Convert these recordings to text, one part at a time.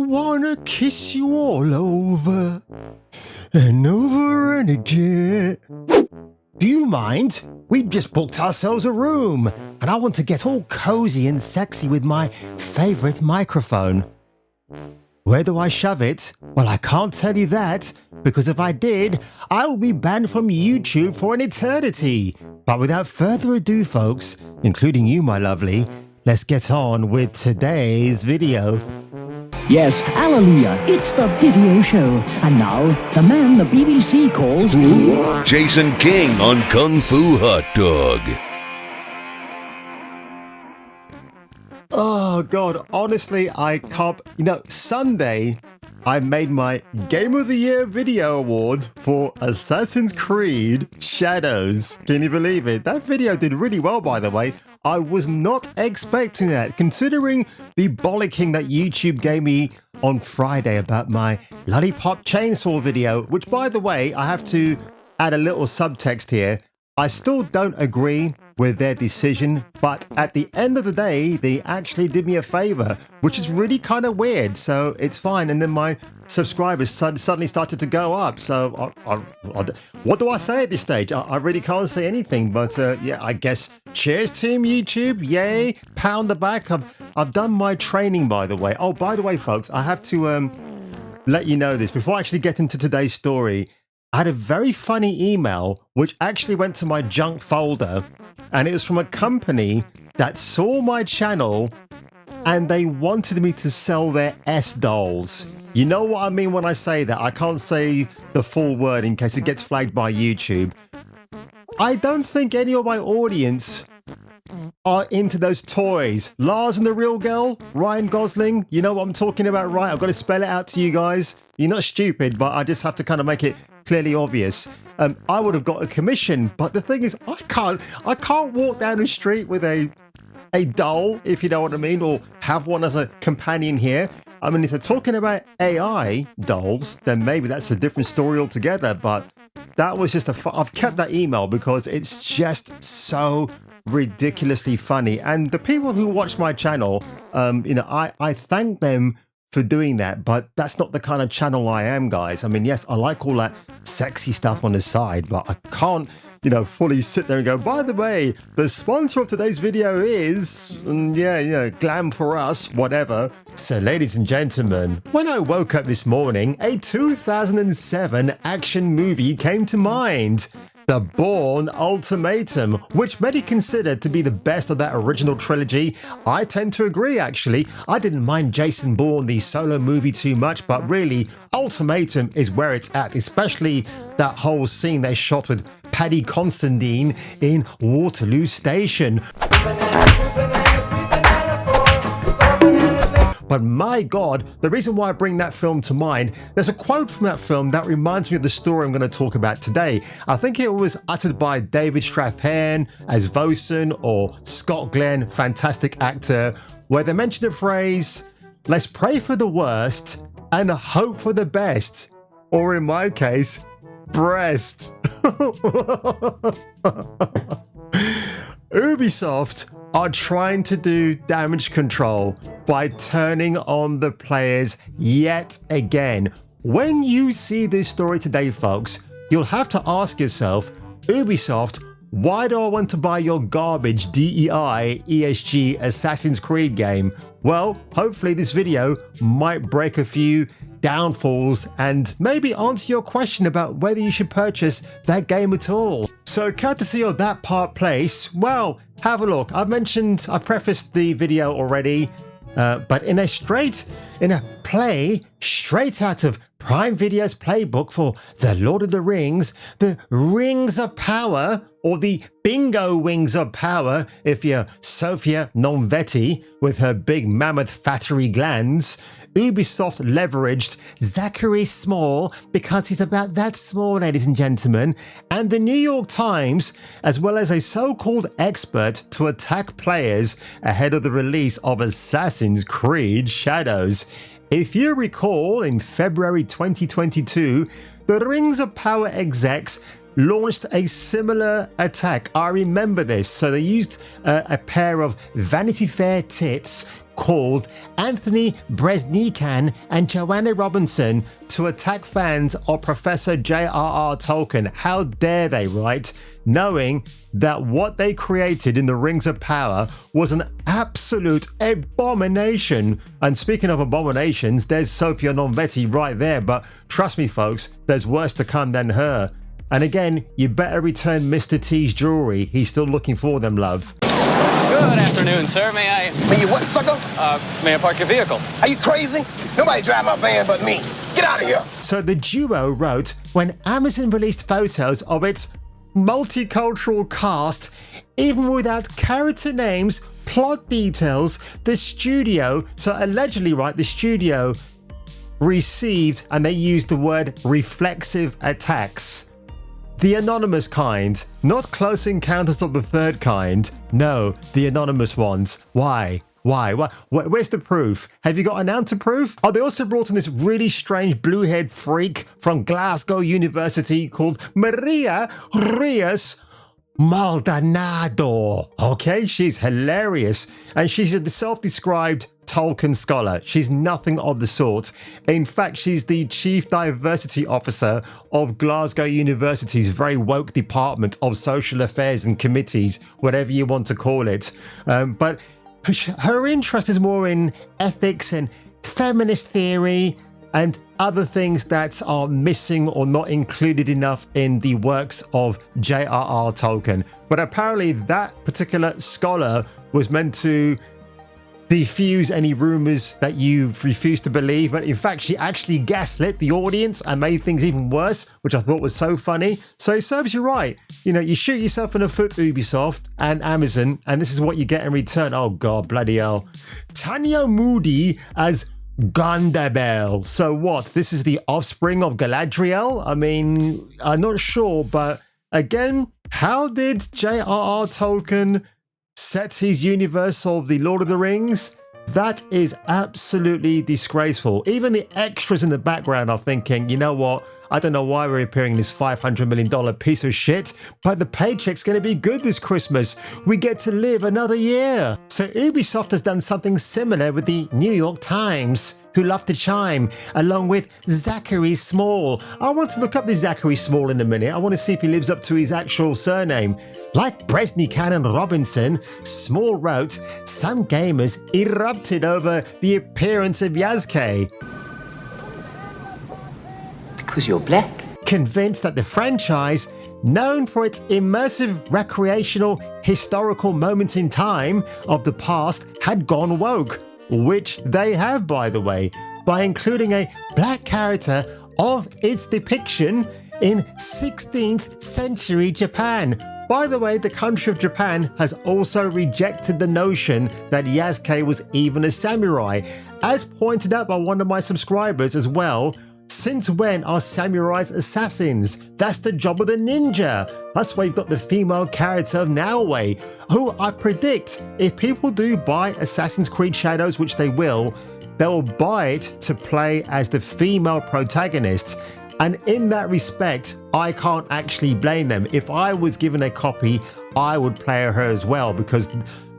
wanna kiss you all over and over and again. Do you mind? We've just booked ourselves a room and I want to get all cozy and sexy with my favorite microphone. Where do I shove it? Well, I can't tell you that, because if I did, I will be banned from YouTube for an eternity. But without further ado, folks, including you, my lovely, let's get on with today's video. Yes, hallelujah, it's the video show. And now, the man the BBC calls... Jason King on Kung Fu Hot Dog. Oh God, honestly, I can't... Sunday, I made my Game of the Year video award for Assassin's Creed Shadows. Can you believe it? That video did really well, by the way. I was not expecting that, considering the bollocking that YouTube gave me on Friday about my Lollipop Chainsaw video, which, by the way, I have to add a little subtext here. I still don't agree with their decision, but at the end of the day, they actually did me a favor, which is really kind of weird, so it's fine. And then my subscribers suddenly started to go up, so what do I say at this stage? I really can't say anything, but yeah, I guess cheers team YouTube, yay, pound the back. I've done my training, by the way. Oh, by the way, folks, I have to let you know this before I actually get into today's story. I had a very funny email which actually went to my junk folder, and it was from a company that saw my channel and they wanted me to sell their S dolls. You know what I mean when I say that? I can't say the full word in case it gets flagged by YouTube. I don't think any of my audience are into those toys. Lars and the Real Girl, Ryan Gosling, you know what I'm talking about, right? I've got to spell it out to you guys. You're not stupid, but I just have to kind of make it clearly obvious. I would have got a commission, but the thing is, I can't walk down the street with a doll, if you know what I mean, or have one as a companion here. I mean, if they're talking about AI dolls, then maybe that's a different story altogether, but that was just I've kept that email because it's just so ridiculously funny. And the people who watch my channel, I thank them for doing that, but that's not the kind of channel I am, guys. I mean, yes, I like all that sexy stuff on the side, but I can't, fully sit there and go, by the way, the sponsor of today's video is, glam for us, whatever. So, ladies and gentlemen, when I woke up this morning, a 2007 action movie came to mind. The Bourn Ultimatum, which many consider to be the best of that original trilogy. I tend to agree, actually. I didn't mind Jason Bourne, the solo movie, too much, but really, Ultimatum is where it's at, especially that whole scene they shot with Paddy Considine in Waterloo Station. But my God, the reason why I bring that film to mind, there's a quote from that film that reminds me of the story I'm going to talk about today. I think it was uttered by David Strathairn as Vosen, or Scott Glenn, fantastic actor, where they mentioned the phrase, let's pray for the worst and hope for the best. Or in my case, breast. Ubisoft are trying to do damage control by turning on the players yet again. When you see this story today, folks, you'll have to ask yourself, Ubisoft, why do I want to buy your garbage DEI ESG Assassin's Creed game? Well, hopefully this video might break a few downfalls and maybe answer your question about whether you should purchase that game at all. So, courtesy of That Part Place, well, have a look. I prefaced the video already, but in a play straight out of Prime Video's playbook for The Lord of the Rings, the Rings of Power, or the Bingo Wings of Power, if you're Sophia Nonvetti with her big mammoth fattery glands, Ubisoft leveraged Zachary Small, because he's about that small, ladies and gentlemen, and the New York Times, as well as a so-called expert, to attack players ahead of the release of Assassin's Creed Shadows. If you recall, in February 2022, the Rings of Power execs launched a similar attack. I remember this. So they used a pair of Vanity Fair tits called Anthony Breznican and Joanna Robinson to attack fans of Professor J.R.R. Tolkien. How dare they, right? Knowing that what they created in the Rings of Power was an absolute abomination. And speaking of abominations, there's Sophia Nonvetti right there. But trust me, folks, there's worse to come than her. And again, you better return Mr. T's jewelry. He's still looking for them, love. Good afternoon, sir. May I... May you what, sucker? May I park your vehicle? Are you crazy? Nobody drive my van but me. Get out of here. So the duo wrote, when Amazon released photos of its multicultural cast, even without character names, plot details, the studio, so allegedly, right, the studio received, and they used the word reflexive attacks. The anonymous kind, not Close Encounters of the Third kind. No, the anonymous ones. Why? Where's the proof? Have you got an ounce of proof? Oh, they also brought in this really strange blue-haired freak from Glasgow University called Maria Rios Maldonado. Okay, she's hilarious. And she's a self-described Tolkien scholar. She's nothing of the sort. In fact, she's the chief diversity officer of Glasgow University's very woke department of social affairs and committees, whatever you want to call it. But her interest is more in ethics and feminist theory and other things that are missing or not included enough in the works of J.R.R. Tolkien. But apparently that particular scholar was meant to defuse any rumors that you refuse to believe, but in fact she actually gaslit the audience and made things even worse, which I thought was so funny. So it serves you right. You know, you shoot yourself in the foot, Ubisoft and Amazon, and this is what you get in return. Oh god, bloody hell. Tanya Moody as Gondabel. So what? This is the offspring of Galadriel? I mean, I'm not sure, but again, how did J.R.R. Tolkien set his universe of the Lord of the Rings? That is absolutely disgraceful. Even the extras in the background are thinking, you know what? I don't know why we're appearing in this $500 million piece of shit, but the paycheck's going to be good this Christmas. We get to live another year. So Ubisoft has done something similar with the New York Times, who love to chime, along with Zachary Small. I want to look up this Zachary Small in a minute. I want to see if he lives up to his actual surname. Like Breznican and Robinson, Small wrote, some gamers erupted over the appearance of Yaske. Because you're black. Convinced that the franchise, known for its immersive recreational historical moments in time of the past, had gone woke, which they have, by the way, by including a black character of its depiction in 16th century Japan. By the way, the country of Japan has also rejected the notion that Yaske was even a samurai. As pointed out by one of my subscribers as well, since when are samurais assassins? That's the job of the ninja. That's why you've got the female character of Naoe, who I predict, if people do buy Assassin's Creed Shadows, which they will buy it to play as the female protagonist. And in that respect, I can't actually blame them. If I was given a copy, I would play her as well, because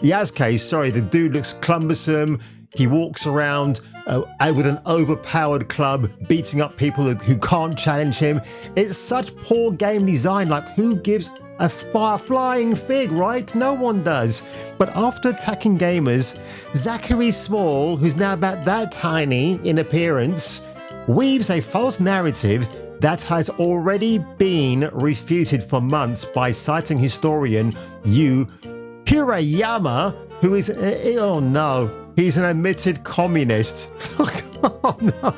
Yaske, the dude looks cumbersome. He walks around with an overpowered club, beating up people who can't challenge him. It's such poor game design. Like, who gives a flying fig, right? No one does. But after attacking gamers, Zachary Small, who's now about that tiny in appearance, weaves a false narrative that has already been refuted for months by citing historian Yu Hirayama, who is, oh no, he's an admitted communist. Oh no.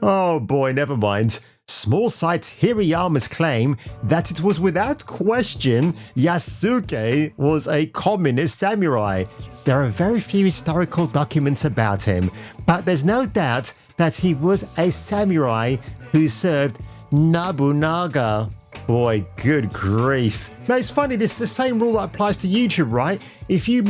Oh boy, never mind. Small cites Hirayama's claim that it was without question Yasuke was a communist samurai. There are very few historical documents about him, but there's no doubt that he was a samurai who served Nobunaga. Boy, good grief. Now it's funny, this is the same rule that applies to YouTube, right? If you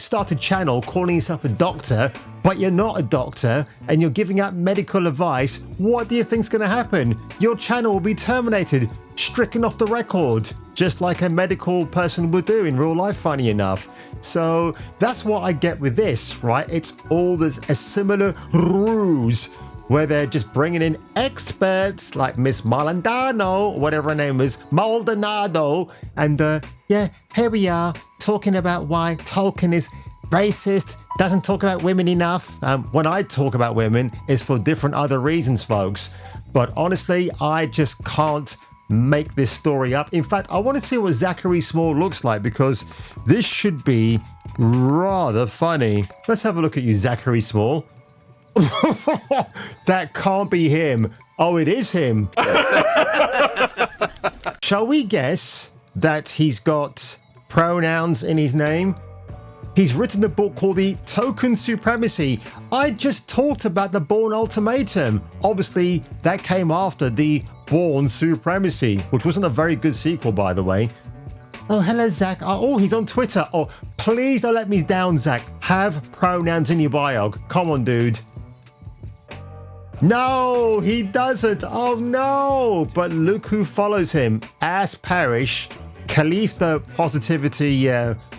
start a channel calling yourself a doctor but you're not a doctor and you're giving out medical advice, what do you think's going to happen? Your channel will be terminated, stricken off the record, just like a medical person would do in real life, funny enough. So that's what I get with this, right? It's all this a similar ruse where they're just bringing in experts like Miss Malandano, whatever her name is, Maldonado, and yeah, here we are talking about why Tolkien is racist, doesn't talk about women enough. When I talk about women, it's for different other reasons, folks. But honestly, I just can't make this story up. In fact, I want to see what Zachary Small looks like because this should be rather funny. Let's have a look at you, Zachary Small. That can't be him. Oh, it is him. Shall we guess that he's got pronouns in his name? He's written a book called The Token Supremacy. I just talked about the Bourn ultimatum. Obviously, that came after the Bourn Supremacy, which wasn't a very good sequel, by the way. Oh, hello, Zach. Oh, he's on Twitter. Oh, please don't let me down, Zach. Have pronouns in your bio. Come on, dude. No, he doesn't. Oh, no. But look who follows him. Ass Parish, Khalif the Positivity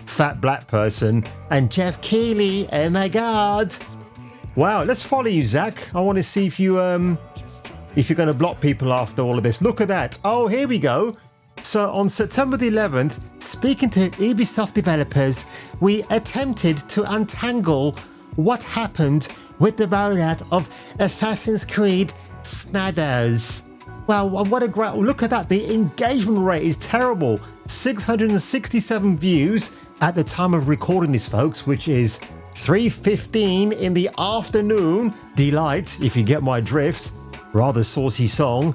fat black person, and Jeff Keighley. Oh, my God. Wow, let's follow you, Zach. I want to see if you're going to block people after all of this. Look at that. Oh, here we go. So on September the 11th, speaking to Ubisoft developers, we attempted to untangle what happened with the rollout of Assassin's Creed Shadows. Wow, what a great look at that. The engagement rate is terrible. 667 views at the time of recording this, folks, which is 3:15 in the afternoon. Delight, if you get my drift. Rather saucy song.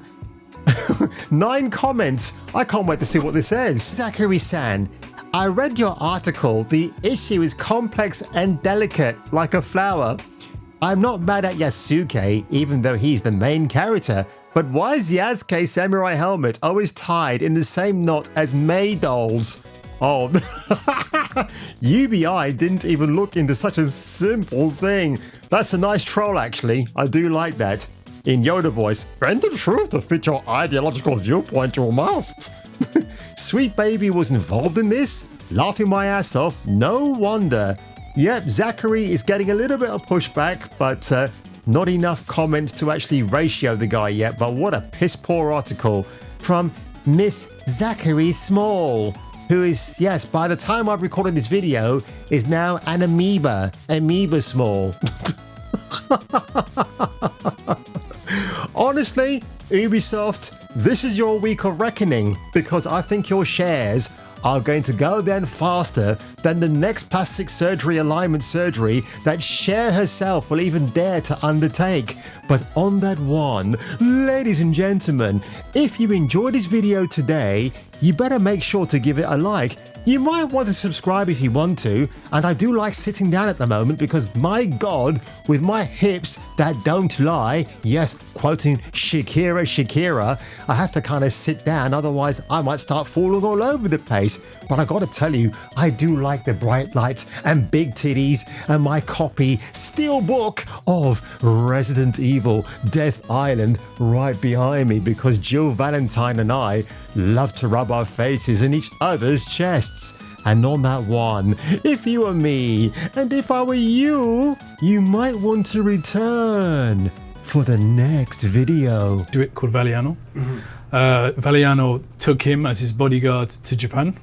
9 comments. I can't wait to see what this says. Zachary-san, I read your article. The issue is complex and delicate, like a flower. I'm not mad at Yasuke, even though he's the main character. But why is Yaske's samurai helmet always tied in the same knot as May dolls? Oh, UBI didn't even look into such a simple thing. That's a nice troll, actually. I do like that. In Yoda voice, bend the truth to fit your ideological viewpoint, you must. Sweet Baby was involved in this? Laughing my ass off, no wonder. Yep, Zachary is getting a little bit of pushback, but not enough comments to actually ratio the guy yet. But what a piss poor article from Miss Zachary Small, who is, yes, by the time I've recorded this video, is now an amoeba small. Honestly, Ubisoft, this is your week of reckoning because I think your shares are going to go down faster than the next plastic surgery alignment surgery that Cher herself will even dare to undertake. But on that one, ladies and gentlemen, if you enjoyed this video today, you better make sure to give it a like. You might want to subscribe if you want to, and I do like sitting down at the moment because, my God, with my hips that don't lie, yes, quoting Shakira, I have to kind of sit down, otherwise I might start falling all over the place. But I gotta tell you, I do like the bright lights and big titties and my copy steelbook of Resident Evil Death Island right behind me because Jill Valentine and I love to rub our faces in each other's chests. And on that one, if you were me and if I were you, you might want to return for the next video. Called Valiano. Valiano took him as his bodyguard to Japan.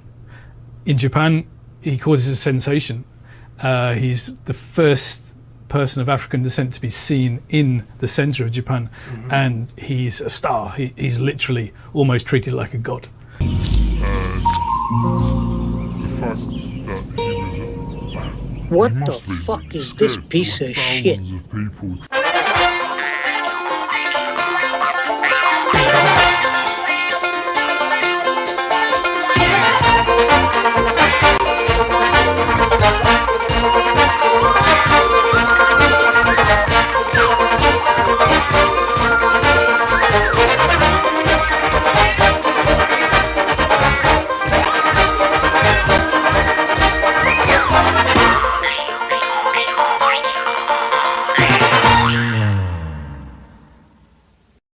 In Japan, he causes a sensation. He's the first person of African descent to be seen in the center of Japan, and he's a star. He's literally almost treated like a god. The fact that he was what the fuck is this piece of shit? Of people.